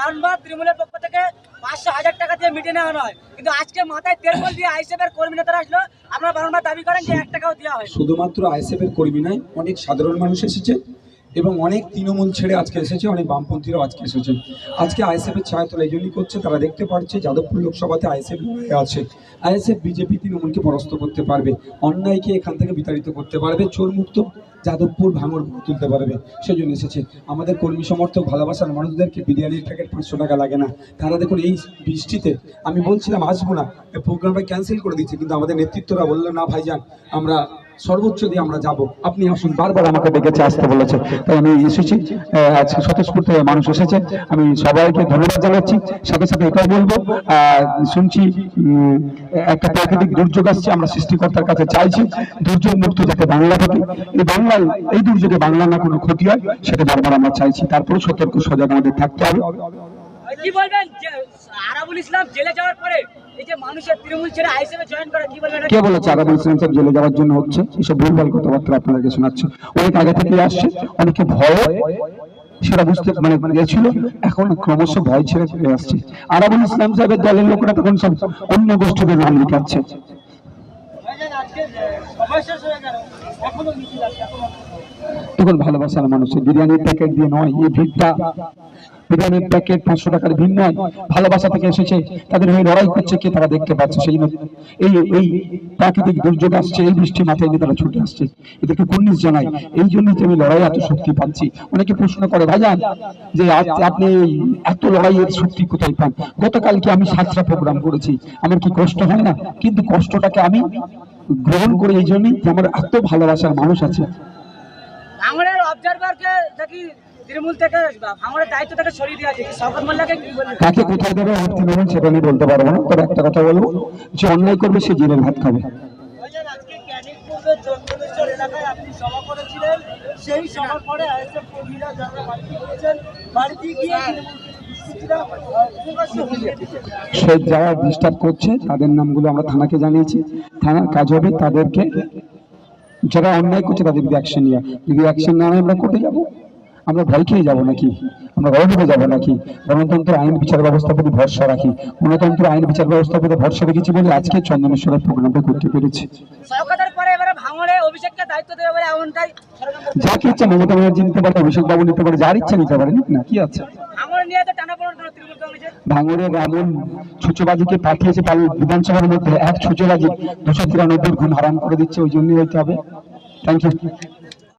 বারবার তৃণমূলের পক্ষ থেকে 500,000 টাকা দিয়ে মিটিয়ে নেওয়া হয়, কিন্তু আজকে মাথায় তেলবল দিয়ে আইএসএফ এর কর্মী নেতারা আসলো, আপনারা বারবার দাবি করেন যে 1 টাকাও দেওয়া হয়। শুধুমাত্র আইএসএফ এর কর্মী নয়, অনেক সাধারণ মানুষ এসেছে এবং অনেক তৃণমূল ছেড়ে আজকে এসেছে, অনেক বামপন্থীরাও আজকে এসেছে। আজকে আইএসএফ এর ছায়াতলা এই জন্যই করছে, তারা দেখতে পাচ্ছে যাদবপুর লোকসভাতে আইএসএফ আছে। আইএসএফ বিজেপি তৃণমূলকে পরাস্ত করতে পারবে, অন্যায়কে এখান থেকে বিতাড়িত করতে পারবে, চোরমুক্ত যাদবপুর ভাঙড় তুলতে পারবে, সেই জন্য এসেছে। আমাদের কর্মী সমর্থক ভালোবাসার মানুষদেরকে বিরিয়ানির প্যাকেট 500 টাকা লাগে না। তারা দেখুন এই বৃষ্টিতে, আমি বলছিলাম আসবো না, প্রোগ্রামটা ক্যান্সেল করে দিচ্ছে, কিন্তু আমাদের নেতৃত্বরা বললো না ভাইজান, আমরা সর্বোচ্চ দিয়ে আমরা যাব, আপনি আসুন। বারবার আমাকে ডেকেছে, আসতে বলেছে, তাই আমি এসেছি। আজকে স্বতঃস্ফূর্ত মানুষ এসেছে, আমি সবাইকে ধন্যবাদ জানাচ্ছি। সাথে সাথে এটাই বলবো, শুনছি একটা প্রাকৃতিক দুর্যোগ আসছে, আমরা সৃষ্টিকর্তার কাছে চাইছি দুর্যোগ মুক্ত যাতে বাংলা থাকে, এই বাংলায় এই দুর্যোগে বাংলা না কোনো ক্ষতি হয়, সেটা বারবার আমরা চাইছি। তারপরে সতর্ক সজাগ আমাদের থাকতে হবে। কি বলবেন আরাবুল ইসলাম জেলে যাওয়ার পরে এই যে মানুষের তৃণমূল ছেড়ে আইএসএফ এ জয়েন করে, কি বলবেন? কে বলেছে আরাবুল ইসলাম সাহেব জেলে যাওয়ার জন্য হচ্ছে? এসব ভুলভাল কথাবার্তা আপনাদেরকে শোনাচ্ছে। অনেক আগে থেকে আসছে, অনেকে ভয় সেটা বুঝতে গেছিল, এখন ক্রমশ ভয় ছেড়ে চলে আসছে। আরাবুল ইসলাম সাহেবের দলের লোকেরা তখন সব অন্য গোষ্ঠীদের নাম লিখাচ্ছে। তখন ভালোবাসার মানুষের বিরিয়ানির প্যাকেট দিয়ে নয়, এই ভিড়টা বিরিয়ানির প্যাকেট 500 টাকার ভিড় নয়, ভালোবাসা থেকে এসেছে, তাদের হয়ে লড়াই করছে, কে তারা দেখতে পাচ্ছে। সেই এই প্রাকৃতিক দুর্যোগ আসছে, এই বৃষ্টি মাথায় নিয়ে তারা ছুটে আসছে, এদেরকে কুর্নিশ জানাই। এই জন্যই আমি লড়াই এত শক্তি পাচ্ছি। অনেকে প্রশ্ন করে ভাইজান যে আপনি এত লড়াইয়ের শক্তি কোথায় পান? গতকালকে আমি 7টা প্রোগ্রাম করেছি, আমার কি কষ্ট হয় না? কিন্তু কষ্টটাকে আমি গ্রহণ করি এই জন্যই যে আমার এত ভালোবাসার মানুষ আছে। ভাঙড়ের অবজারভারকে দেখি তৃণমূল থেকে ভাঙড়ের দায়িত্ব থেকে সরিয়ে দেওয়া হয়েছে, শওকত মোল্লাকে কি বলবেন? কাকে কোথায় দেবে তৃণমূল সেটা আমি বলতে পারবো না, তবে একটা কথা বলবো, যে অন্যায় করবে সে জেলের ভাত খাবে। আজকে ক্যানিংপুরের জন্মদিন এলাকায় আপনি সভা করেছিলেন, সেই সভার পরে আইএসএফ কর্মীরা যারা বাড়িতে গিয়েছেন, বাড়িতে গিয়ে সে যারা ডিস্টার্ব করছে তাদের নামগুলো আমরা থানাকে জানিয়েছি, থানার কাজ হবে তাদেরকে, যারা অন্যায় করছে তাদের বিরুদ্ধে অ্যাকশন নেওয়া। যদি অ্যাকশন না হয় আমরা কোর্টে যাবো? আমরা ভয় খেয়ে যাবো নাকি? আমরা ভয় পেয়ে যাবো নাকি? গণতন্ত্র আইন বিচার ব্যবস্থার প্রতি ভরসা রাখি, গণতন্ত্র আইন বিচার ব্যবস্থার প্রতি ভরসা রেখেছি বলে আজকে চন্দনেশ্বরের প্রোগ্রামটা করতে পেরেছি। যাকে ইচ্ছা মমতা ব্যানার্জি নিতে পারে, অভিষেক বাবু নিতে পারে, যার ইচ্ছা নিতে পারে, না কি আছে? ভাঙড়ের এমন ছুচোবাজিকে পাঠিয়েছে বিধানসভার মধ্যে, এক ছুচোবাজি 293 ঘুম হারাম করে দিচ্ছে, ওই জন্যই হইতে হবে। Thank you.